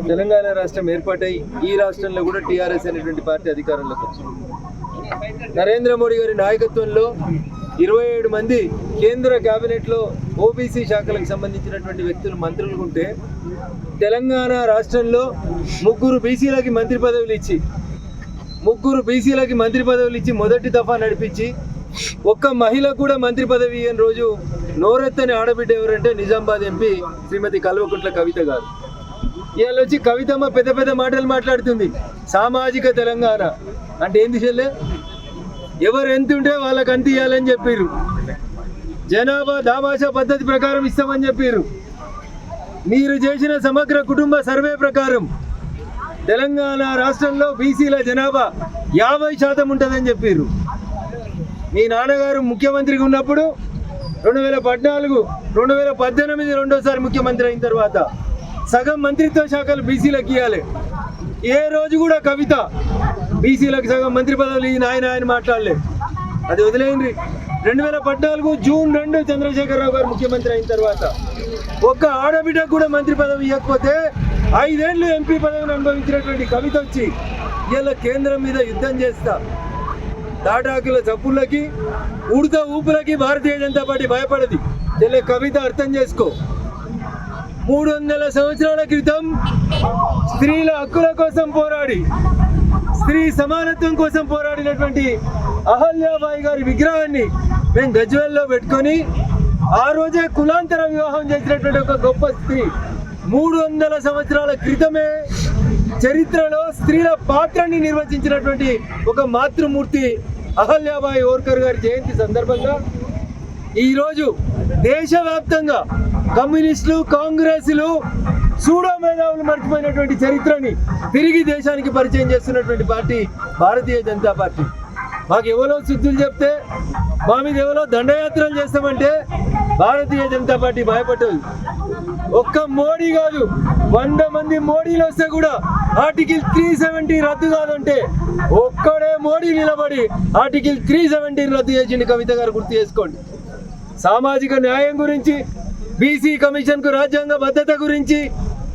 తెలంగాణ రాష్ట్రం ఏర్పాటై ఈ రాష్ట్రంలో కూడా టీఆర్ఎస్ అనేటువంటి పార్టీ అధికారంలోకి వచ్చింది. నరేంద్ర మోడీ గారి నాయకత్వంలో 27 మంది కేంద్ర కేబినెట్లో ఓబీసీ శాఖలకు సంబంధించినటువంటి వ్యక్తులు మంత్రులు ఉంటే తెలంగాణ రాష్ట్రంలో 3 బీసీలకి మంత్రి పదవులు ఇచ్చి మొదటి దఫా నడిపించి ఒక్క మహిళ కూడా మంత్రి పదవి ఇయ్యని రోజు నోరెత్తని ఆడబిడ్డ ఎవరంటే నిజామాబాద్ ఎంపీ శ్రీమతి కల్వకుంట్ల కవిత గారు. ఇవాళ వచ్చి కవితమ్మ పెద్ద పెద్ద మాటలు మాట్లాడుతుంది. సామాజిక తెలంగాణ అంటే ఏంది చెల్లె? ఎవరు ఎంత ఉంటే వాళ్ళకి అంత ఇవ్వాలని చెప్పారు. జనాభా దామాషా పద్ధతి ప్రకారం ఇస్తామని చెప్పారు. మీరు చేసిన సమగ్ర కుటుంబ సర్వే ప్రకారం తెలంగాణ రాష్ట్రంలో బీసీల జనాభా 50% ఉంటుందని చెప్పారు. మీ నాన్నగారు ముఖ్యమంత్రిగా ఉన్నప్పుడు 2014, 2018 రెండోసారి ముఖ్యమంత్రి అయిన తర్వాత సగం మంత్రిత్వ శాఖలు బీసీలకు ఇవ్వాలి. ఏ రోజు కూడా కవిత బీసీలకు సగం మంత్రి పదవులు ఆయన మాట్లాడలేదు. అది వదిలేయండి. 2014 జూన్ 2 చంద్రశేఖరరావు గారు ముఖ్యమంత్రి అయిన తర్వాత ఒక్క ఆడబిడ్డకు కూడా మంత్రి పదవి ఇవ్వకపోతే 5 ఏళ్ళు ఎంపీ పదవిని అనుభవించినటువంటి కవిత వచ్చి ఇలా కేంద్రం మీద యుద్ధం చేస్తా, తాటాకుల చప్పుళ్ళకి ఉడత ఊపులకి భారతీయ జనతా పార్టీ భయపడది. చెల్లె కవిత అర్థం చేసుకో. 300 సంవత్సరాల క్రితం స్త్రీల హక్కుల కోసం పోరాడి, స్త్రీ సమానత్వం కోసం పోరాడినటువంటి అహల్యాబాయి గారి విగ్రహాన్ని మేము గజ్వేల్లో పెట్టుకొని ఆ రోజే కులాంతర వివాహం చేసినటువంటి ఒక గొప్ప స్త్రీ 300 సంవత్సరాల క్రితమే చరిత్రలో స్త్రీల పాత్రని నిర్వచించినటువంటి ఒక మాతృమూర్తి అహల్యాబాయి హోల్కర్ గారి జయంతి సందర్భంగా ఈరోజు దేశవ్యాప్తంగా కమ్యూనిస్టులు, కాంగ్రెస్లు, సూడో మేధావులు మర్చిపోయినటువంటి చరిత్రని తిరిగి దేశానికి పరిచయం చేస్తున్నటువంటి పార్టీ భారతీయ జనతా పార్టీ. మాకు ఎవరో శుద్ధులు చెప్తే, మా మీద ఎవరో దండయాత్రలు చేస్తామంటే భారతీయ జనతా పార్టీ భయపడ్డది. ఒక్క మోడీ కాదు, 100 మంది మోడీలు వస్తే కూడా ఆర్టికల్ 370 రద్దు కాదంటే ఒక్కడే మోడీ నిలబడి ఆర్టికల్ 370 రద్దు చేసింది. కవిత గారు గుర్తు చేసుకోండి. సామాజిక న్యాయం గురించి, బీసీ కమిషన్కు రాజ్యాంగ భద్రత గురించి,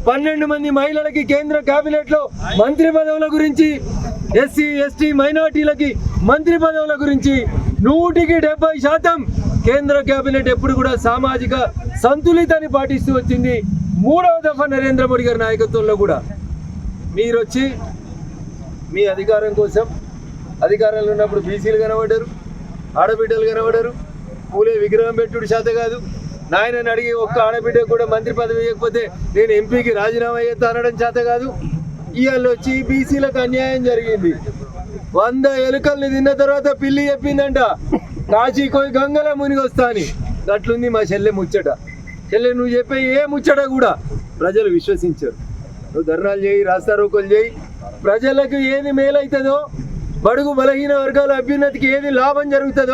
12 మంది మహిళలకి కేంద్ర కేబినెట్లో మంత్రి పదవుల గురించి, ఎస్సీ ఎస్టీ మైనార్టీలకి మంత్రి పదవుల గురించి 100% కేంద్ర కేబినెట్ ఎప్పుడు కూడా సామాజిక సంతులితాన్ని పాటిస్తూ వచ్చింది. 3వ దఫా నరేంద్ర మోడీ గారి నాయకత్వంలో కూడా మీరు వచ్చి మీ అధికారం కోసం అధికారంలో ఉన్నప్పుడు బీసీలు కనబడ్డారు, ఆడబిడ్డలు కనబడ్డారు. పూలే విగ్రహం పెట్టుడు చేత కాదు. నాయనని అడిగి ఒక్క ఆడబిడ్డ కూడా మంత్రి పదవి ఇవ్వకపోతే నేను ఎంపీకి రాజీనామా చేస్తా అనడం చేత కాదు. ఇవాళ వచ్చి బీసీలకు అన్యాయం జరిగింది. 100 ఎలుకల్ని తిన్న తర్వాత పిల్లి చెప్పిందంట కాశీ కోయి గంగల మునిగి వస్తా అని. అట్లుంది మా చెల్లె ముచ్చట. చెల్లె నువ్వు చెప్పే ఏ ముచ్చట కూడా ప్రజలు విశ్వసించారు. నువ్వు ధర్నాలు చేయి, రాస్తారోకోలు చేయి, ప్రజలకు ఏది మేలవుతుందో, బడుగు బలహీన వర్గాల అభ్యున్నతికి ఏది లాభం జరుగుతుందో